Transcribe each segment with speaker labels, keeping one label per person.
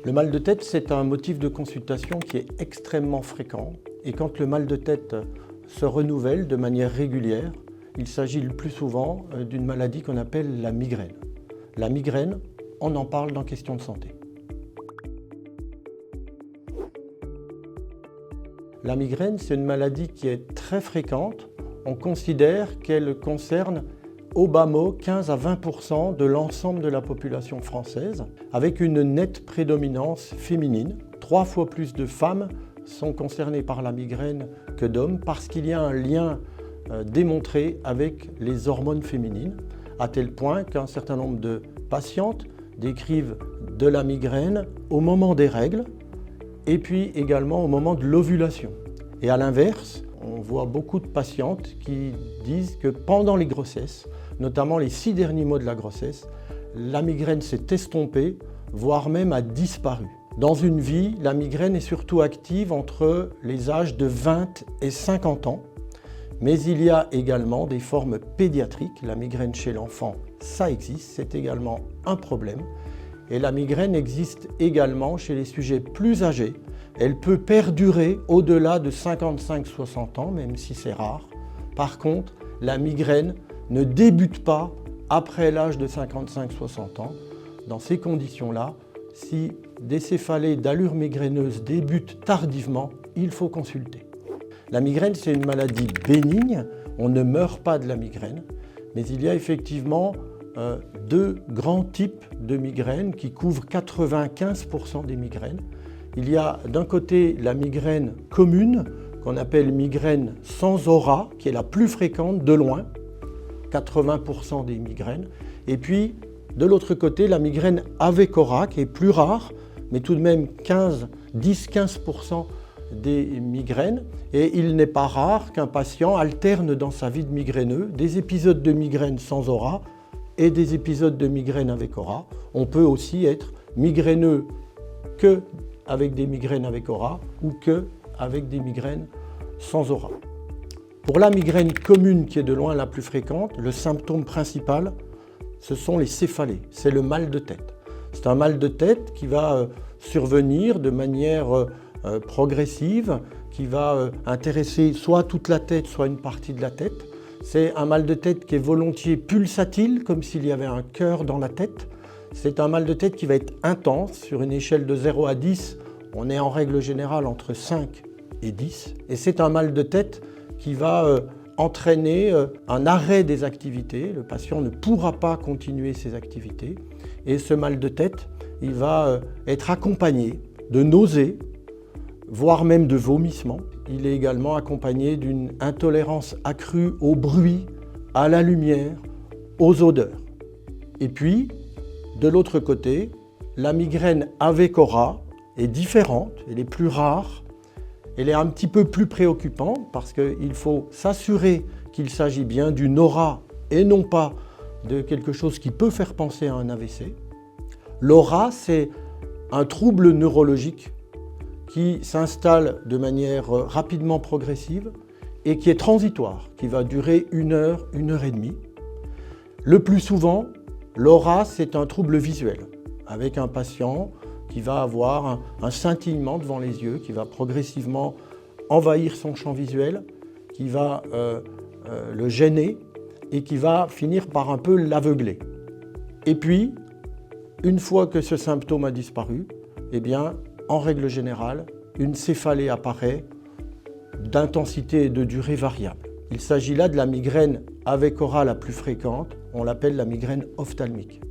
Speaker 1: Le mal de tête, c'est un motif de consultation qui est extrêmement fréquent. Et quand le mal de tête se renouvelle de manière régulière, il s'agit le plus souvent d'une maladie qu'on appelle la migraine. La migraine, on en parle dans Questions de santé. La migraine, c'est une maladie qui est très fréquente. On considère qu'elle concerne au bas mot 15 à 20% de l'ensemble de la population française, avec une nette prédominance féminine. 3 fois plus de femmes sont concernées par la migraine que d'hommes parce qu'il y a un lien démontré avec les hormones féminines, à tel point qu'un certain nombre de patientes décrivent de la migraine au moment des règles et puis également au moment de l'ovulation. Et à l'inverse, on voit beaucoup de patientes qui disent que pendant les grossesses, notamment les 6 derniers mois de la grossesse, la migraine s'est estompée, voire même a disparu. Dans une vie, la migraine est surtout active entre les âges de 20 et 50 ans, mais il y a également des formes pédiatriques. La migraine chez l'enfant, ça existe, c'est également un problème. Et la migraine existe également chez les sujets plus âgés. Elle peut perdurer au-delà de 55-60 ans, même si c'est rare. Par contre, la migraine ne débute pas après l'âge de 55-60 ans. Dans ces conditions-là, si des céphalées d'allure migraineuse débutent tardivement, il faut consulter. La migraine, c'est une maladie bénigne. On ne meurt pas de la migraine, mais il y a effectivement 2 grands types de migraines qui couvrent 95% des migraines. Il y a d'un côté la migraine commune, qu'on appelle migraine sans aura, qui est la plus fréquente de loin, 80% des migraines. Et puis, de l'autre côté, la migraine avec aura, qui est plus rare, mais tout de même 10-15% des migraines. Et il n'est pas rare qu'un patient alterne dans sa vie de migraineux des épisodes de migraine sans aura et des épisodes de migraine avec aura. On peut aussi être migraineux que avec des migraines avec aura ou que avec des migraines sans aura. Pour la migraine commune, qui est de loin la plus fréquente, le symptôme principal, ce sont les céphalées, c'est le mal de tête. C'est un mal de tête qui va survenir de manière progressive, qui va intéresser soit toute la tête, soit une partie de la tête. C'est un mal de tête qui est volontiers pulsatile, comme s'il y avait un cœur dans la tête. C'est un mal de tête qui va être intense. Sur une échelle de 0 à 10, on est en règle générale entre 5 et 10. Et c'est un mal de tête qui va entraîner un arrêt des activités. Le patient ne pourra pas continuer ses activités. Et ce mal de tête, il va être accompagné de nausées, voire même de vomissements. Il est également accompagné d'une intolérance accrue au bruit, à la lumière, aux odeurs. Et puis, de l'autre côté, la migraine avec aura est différente, elle est plus rare, elle est un petit peu plus préoccupante parce qu'il faut s'assurer qu'il s'agit bien d'une aura et non pas de quelque chose qui peut faire penser à un AVC. L'aura, c'est un trouble neurologique qui s'installe de manière rapidement progressive et qui est transitoire, qui va durer 1 heure, 1 heure et demie. Le plus souvent, l'aura, c'est un trouble visuel, avec un patient qui va avoir un scintillement devant les yeux, qui va progressivement envahir son champ visuel, qui va le gêner et qui va finir par un peu l'aveugler. Et puis, une fois que ce symptôme a disparu, eh bien, en règle générale, une céphalée apparaît d'intensité et de durée variable. Il s'agit là de la migraine avec aura la plus fréquente, on l'appelle la migraine ophtalmique.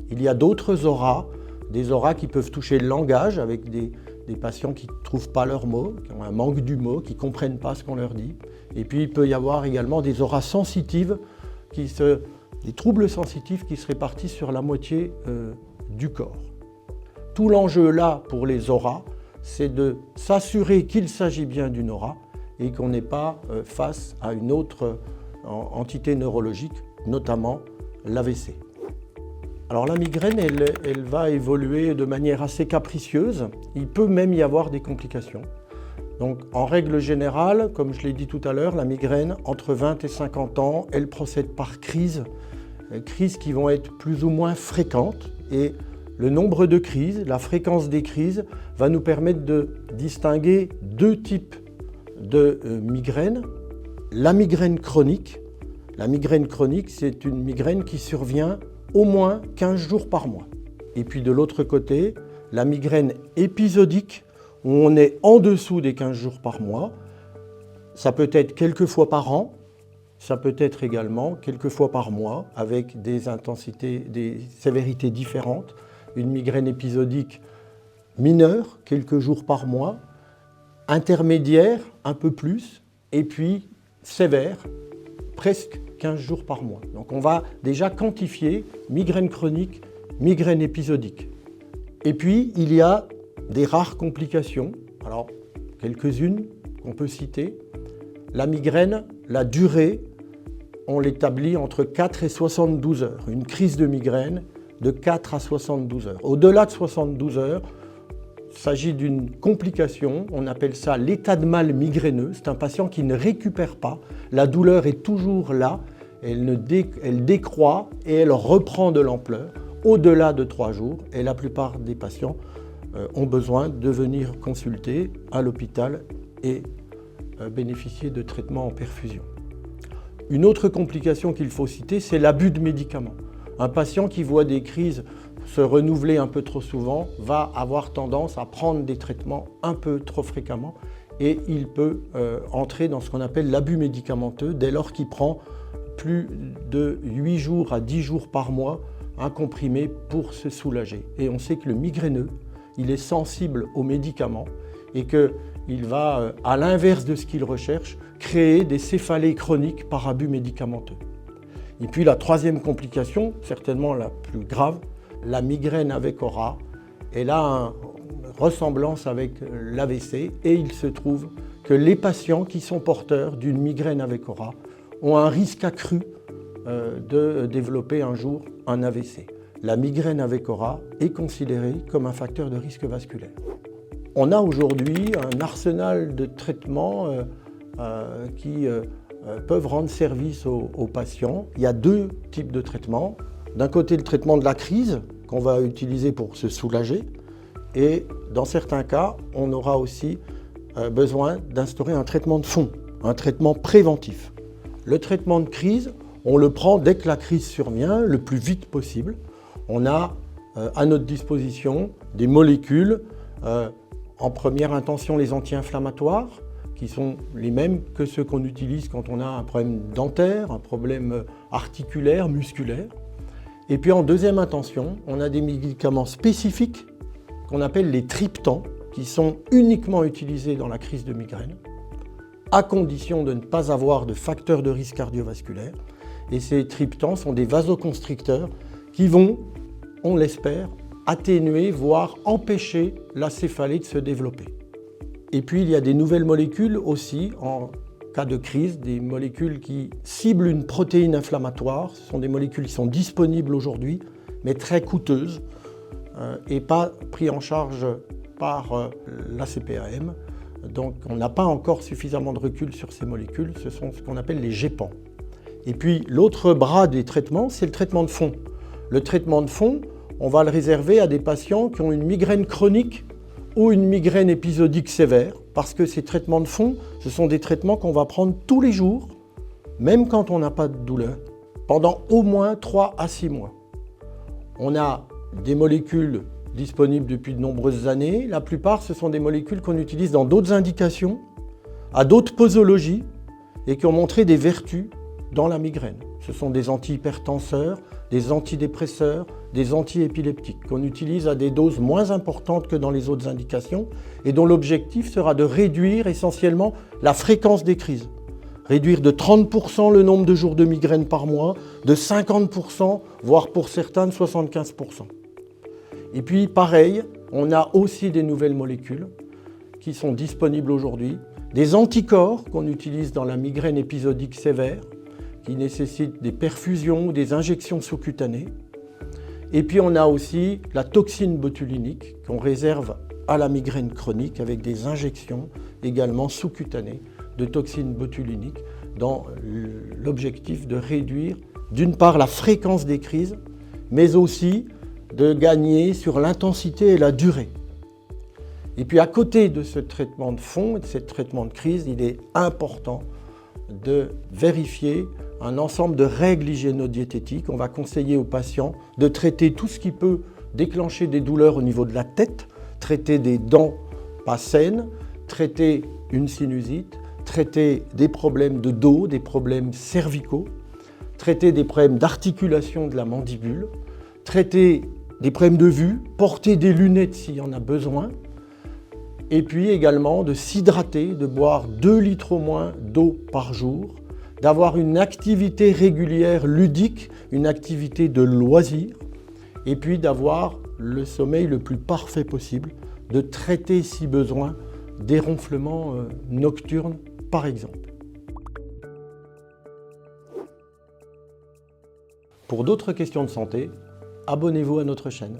Speaker 1: Il y a d'autres auras, des auras qui peuvent toucher le langage avec des patients qui ne trouvent pas leurs mots, qui ont un manque du mot, qui ne comprennent pas ce qu'on leur dit. Et puis il peut y avoir également des auras sensitives, des troubles sensitifs qui se répartissent sur la moitié du corps. Tout l'enjeu là pour les auras, c'est de s'assurer qu'il s'agit bien d'une aura et qu'on n'est pas face à une autre entité neurologique, notamment l'AVC. Alors la migraine, elle va évoluer de manière assez capricieuse. Il peut même y avoir des complications. Donc en règle générale, comme je l'ai dit tout à l'heure, la migraine, entre 20 et 50 ans, elle procède par crises qui vont être plus ou moins fréquentes. Et le nombre de crises, la fréquence des crises va nous permettre de distinguer deux types de migraines. La migraine chronique. La migraine chronique, c'est une migraine qui survient au moins 15 jours par mois. Et puis de l'autre côté, la migraine épisodique, où on est en dessous des 15 jours par mois. Ça peut être quelques fois par an, ça peut être également quelques fois par mois, avec des intensités, des sévérités différentes. Une migraine épisodique mineure, quelques jours par mois, intermédiaire, un peu plus, et puis sévère, presque 15 jours par mois. Donc on va déjà quantifier migraine chronique, migraine épisodique. Et puis il y a des rares complications, alors quelques-unes qu'on peut citer. La migraine, la durée, on l'établit entre 4 et 72 heures. Une crise de migraine de 4 à 72 heures. Au-delà de 72 heures, il s'agit d'une complication, on appelle ça l'état de mal migraineux. C'est un patient qui ne récupère pas, la douleur est toujours là, elle décroît et elle reprend de l'ampleur au-delà de 3 jours. Et la plupart des patients ont besoin de venir consulter à l'hôpital et bénéficier de traitements en perfusion. Une autre complication qu'il faut citer, c'est l'abus de médicaments. Un patient qui voit des crises se renouveler un peu trop souvent va avoir tendance à prendre des traitements un peu trop fréquemment et il peut entrer dans ce qu'on appelle l'abus médicamenteux dès lors qu'il prend plus de 8 jours à 10 jours par mois un comprimé pour se soulager. Et on sait que le migraineux, il est sensible aux médicaments et qu'il va, à l'inverse de ce qu'il recherche, créer des céphalées chroniques par abus médicamenteux. Et puis la troisième complication, certainement la plus grave, la migraine avec aura. Elle a une ressemblance avec l'AVC et il se trouve que les patients qui sont porteurs d'une migraine avec aura ont un risque accru de développer un jour un AVC. La migraine avec aura est considérée comme un facteur de risque vasculaire. On a aujourd'hui un arsenal de traitements qui peuvent rendre service aux patients. Il y a deux types de traitements. D'un côté, le traitement de la crise qu'on va utiliser pour se soulager. Et dans certains cas, on aura aussi besoin d'instaurer un traitement de fond, un traitement préventif. Le traitement de crise, on le prend dès que la crise survient, le plus vite possible. On a à notre disposition des molécules, en première intention les anti-inflammatoires, qui sont les mêmes que ceux qu'on utilise quand on a un problème dentaire, un problème articulaire, musculaire. Et puis en deuxième intention, on a des médicaments spécifiques qu'on appelle les triptans, qui sont uniquement utilisés dans la crise de migraine, à condition de ne pas avoir de facteurs de risque cardiovasculaire. Et ces triptans sont des vasoconstricteurs qui vont, on l'espère, atténuer, voire empêcher la céphalée de se développer. Et puis il y a des nouvelles molécules aussi, en cas de crise, des molécules qui ciblent une protéine inflammatoire. Ce sont des molécules qui sont disponibles aujourd'hui, mais très coûteuses et pas prises en charge par la CPAM. Donc on n'a pas encore suffisamment de recul sur ces molécules, ce sont ce qu'on appelle les GEPAN. Et puis l'autre bras des traitements, c'est le traitement de fond. Le traitement de fond, on va le réserver à des patients qui ont une migraine chronique ou une migraine épisodique sévère, parce que ces traitements de fond, ce sont des traitements qu'on va prendre tous les jours, même quand on n'a pas de douleur, pendant au moins 3 à 6 mois. On a des molécules disponibles depuis de nombreuses années. La plupart, ce sont des molécules qu'on utilise dans d'autres indications, à d'autres posologies, et qui ont montré des vertus dans la migraine. Ce sont des antihypertenseurs, des antidépresseurs, des antiépileptiques qu'on utilise à des doses moins importantes que dans les autres indications et dont l'objectif sera de réduire essentiellement la fréquence des crises. Réduire de 30% le nombre de jours de migraine par mois, de 50%, voire pour certains de 75%. Et puis pareil, on a aussi des nouvelles molécules qui sont disponibles aujourd'hui, des anticorps qu'on utilise dans la migraine épisodique sévère, qui nécessitent des perfusions ou des injections sous-cutanées. Et puis on a aussi la toxine botulinique qu'on réserve à la migraine chronique avec des injections également sous-cutanées de toxine botulinique dans l'objectif de réduire d'une part la fréquence des crises, mais aussi de gagner sur l'intensité et la durée. Et puis à côté de ce traitement de fond et de ce traitement de crise, il est important de vérifier un ensemble de règles hygiéno-diététiques. On va conseiller aux patients de traiter tout ce qui peut déclencher des douleurs au niveau de la tête, traiter des dents pas saines, traiter une sinusite, traiter des problèmes de dos, des problèmes cervicaux, traiter des problèmes d'articulation de la mandibule, traiter des problèmes de vue, porter des lunettes s'il y en a besoin, et puis également de s'hydrater, de boire 2 litres au moins d'eau par jour, d'avoir une activité régulière ludique, une activité de loisir, et puis d'avoir le sommeil le plus parfait possible, de traiter si besoin des ronflements nocturnes par exemple. Pour d'autres questions de santé, abonnez-vous à notre chaîne.